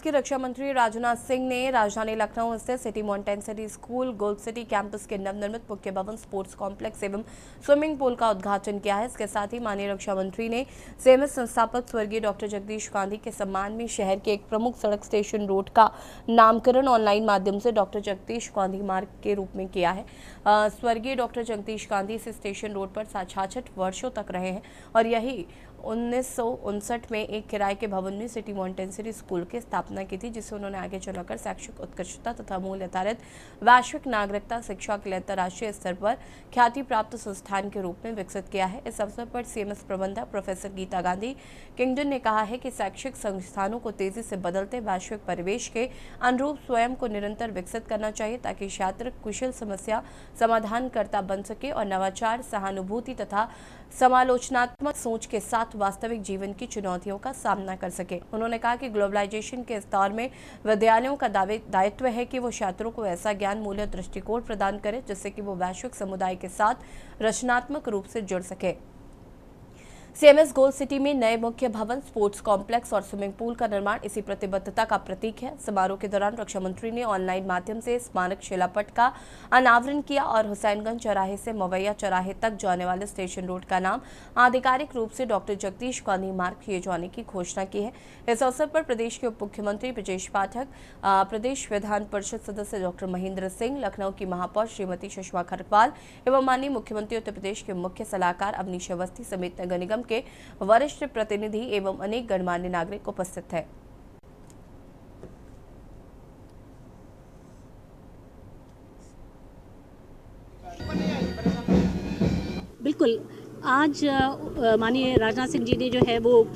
की रक्षा मंत्री राजनाथ सिंह ने राजधानी लखनऊ स्थित city Montessori school gold city campus के नवनिर्मित मुख्य भवन स्पोर्ट्स कॉम्प्लेक्स एवं स्विमिंग पूल का उद्घाटन किया है। इसके साथ ही माननीय रक्षा मंत्री ने सेमस संस्थापक स्वर्गीय डॉक्टर जगदीश गांधी के सम्मान में शहर के एक प्रमुख सड़क स्टेशन रोड का नामकरण ऑनलाइन माध्यम से डॉक्टर जगदीश गांधी मार्ग के रूप में किया है। स्वर्गीय डॉक्टर जगदीश गांधी इस स्टेशन रोड पर 66 वर्षों तक रहे हैं और यही 1959 में एक किराए के भवन में सिटी मॉन्टेसरी स्कूल की स्थापना की थी, जिसे उन्होंने आगे चलाकर शैक्षिक उत्कृष्टता तथा मूल्य आधारित वैश्विक नागरिकता शिक्षा के लिए अंतर्राष्ट्रीय स्तर पर ख्याति प्राप्त संस्थान के रूप में विकसित किया है। इस अवसर पर सीएमएस प्रबंधक प्रोफेसर गीता गांधी किंगडन ने कहा है कि शैक्षिक संस्थानों को तेजी से बदलते वैश्विक परिवेश के अनुरूप स्वयं को निरंतर विकसित करना चाहिए, ताकि छात्र कुशल समस्या समाधानकर्ता बन सके और नवाचार, सहानुभूति तथा समालोचनात्मक सोच के साथ वास्तविक जीवन की चुनौतियों का सामना कर सके। उन्होंने कहा कि ग्लोबलाइजेशन के इस दौर में विद्यालयों का दायित्व है कि वो छात्रों को ऐसा ज्ञान मूल्य दृष्टिकोण प्रदान करे जिससे कि वो वैश्विक समुदाय के साथ रचनात्मक रूप से जुड़ सके। सीएमएस गोल्ड सिटी में नए मुख्य भवन, स्पोर्ट्स कॉम्प्लेक्स और स्विमिंग पूल का निर्माण इसी प्रतिबद्धता का प्रतीक है। समारोह के दौरान रक्षा मंत्री ने ऑनलाइन माध्यम से स्मारक शिलापट का अनावरण किया और हुसैनगंज चौराहे से मवैया चौराहे तक जाने वाले स्टेशन रोड का नाम आधिकारिक रूप से डॉक्टर जगदीश गांधी मार्ग किए जाने की घोषणा की है। इस अवसर पर प्रदेश के उप मुख्यमंत्री ब्रजेश पाठक, प्रदेश विधान परिषद सदस्य डॉक्टर महेंद्र सिंह, लखनऊ की महापौर श्रीमती सुषमा खरकवाल एवं माननीय मुख्यमंत्री उत्तर प्रदेश के मुख्य सलाहकार अवनीश अवस्थी समेत नगर निगम के वरिष्ठ प्रतिनिधि एवं अनेक गणमान्य नागरिक उपस्थित थे। बिल्कुल, आज माननीय राजनाथ सिंह जी ने जो है वो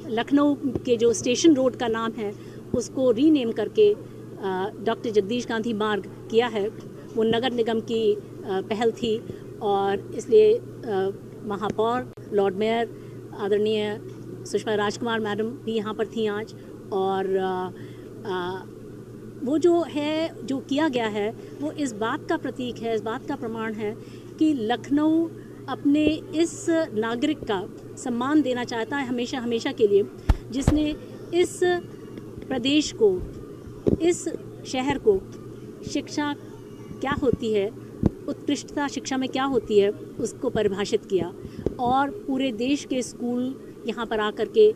लखनऊ के जो स्टेशन रोड का नाम है उसको रीनेम करके डॉक्टर जगदीश गांधी मार्ग किया है। वो नगर निगम की पहल थी और इसलिए महापौर, लॉर्ड मेयर आदरणीय सुषमा राजकुमार मैडम भी यहाँ पर थी आज। और वो जो किया गया है वो इस बात का प्रतीक है, इस बात का प्रमाण है कि लखनऊ अपने इस नागरिक का सम्मान देना चाहता है हमेशा हमेशा के लिए, जिसने इस प्रदेश को, इस शहर को शिक्षा क्या होती है, उत्कृष्टता शिक्षा में क्या होती है, उसको परिभाषित किया। और पूरे देश के स्कूल यहाँ पर आकर के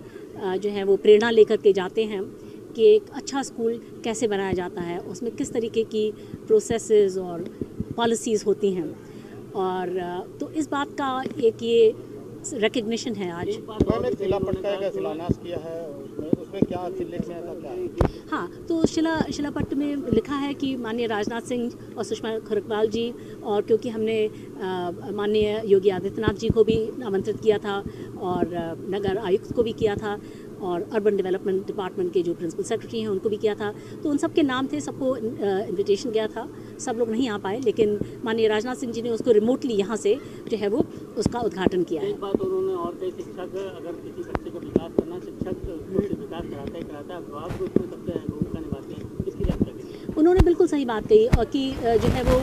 जो है वो प्रेरणा लेकर के जाते हैं कि एक अच्छा स्कूल कैसे बनाया जाता है, उसमें किस तरीके की प्रोसेसेस और पॉलिसीज़ होती हैं। और तो इस बात का एक ये रिकग्निशन है आज। शिलान्यास किया है, उसमें क्या है? हाँ, तो शिलापट में लिखा है कि माननीय राजनाथ सिंह और सुषमा खरकवाल जी, और क्योंकि हमने माननीय योगी आदित्यनाथ जी को भी आमंत्रित किया था और नगर आयुक्त को भी किया था और अर्बन डेवलपमेंट डिपार्टमेंट के जो प्रिंसिपल सेक्रेटरी हैं उनको भी किया था, तो उन सब के नाम थे, सबको इन्विटेशन गया था। सब लोग नहीं आ पाए, लेकिन माननीय राजनाथ सिंह जी ने उसको रिमोटली यहाँ से जो है वो उसका उद्घाटन किया है। एक बात उन्होंने और कही, शिक्षक अगर किसी बच्चे को विकास करना, शिक्षक विकास कराता है, अभिभावक भी उसमें सबसे भूमिका निभाते हैं, इसकी व्याख्या की। उन्होंने बिल्कुल सही बात कही और कि जो है वो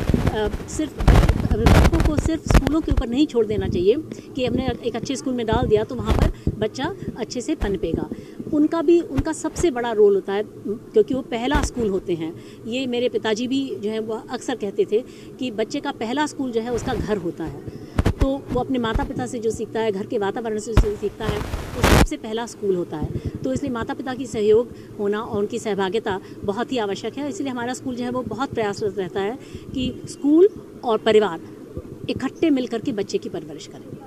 सिर्फ अभिभावकों को सिर्फ स्कूलों के ऊपर नहीं छोड़ देना चाहिए कि हमने एक अच्छे स्कूल में डाल दिया तो वहाँ पर बच्चा अच्छे से पनपेगा। उनका सबसे बड़ा रोल होता है, क्योंकि वो पहला स्कूल होते हैं। ये मेरे पिताजी भी जो है वो अक्सर कहते थे कि बच्चे का पहला स्कूल जो है उसका घर होता है। तो वो अपने माता पिता से जो सीखता है, घर के वातावरण से जो सीखता है, वो सबसे पहला स्कूल होता है। तो इसलिए माता पिता की सहयोग होना और उनकी सहभागिता बहुत ही आवश्यक है। इसलिए हमारा स्कूल जो है वो बहुत प्रयासरत रहता है कि स्कूल और परिवार इकट्ठे मिलकर के बच्चे की परवरिश करें।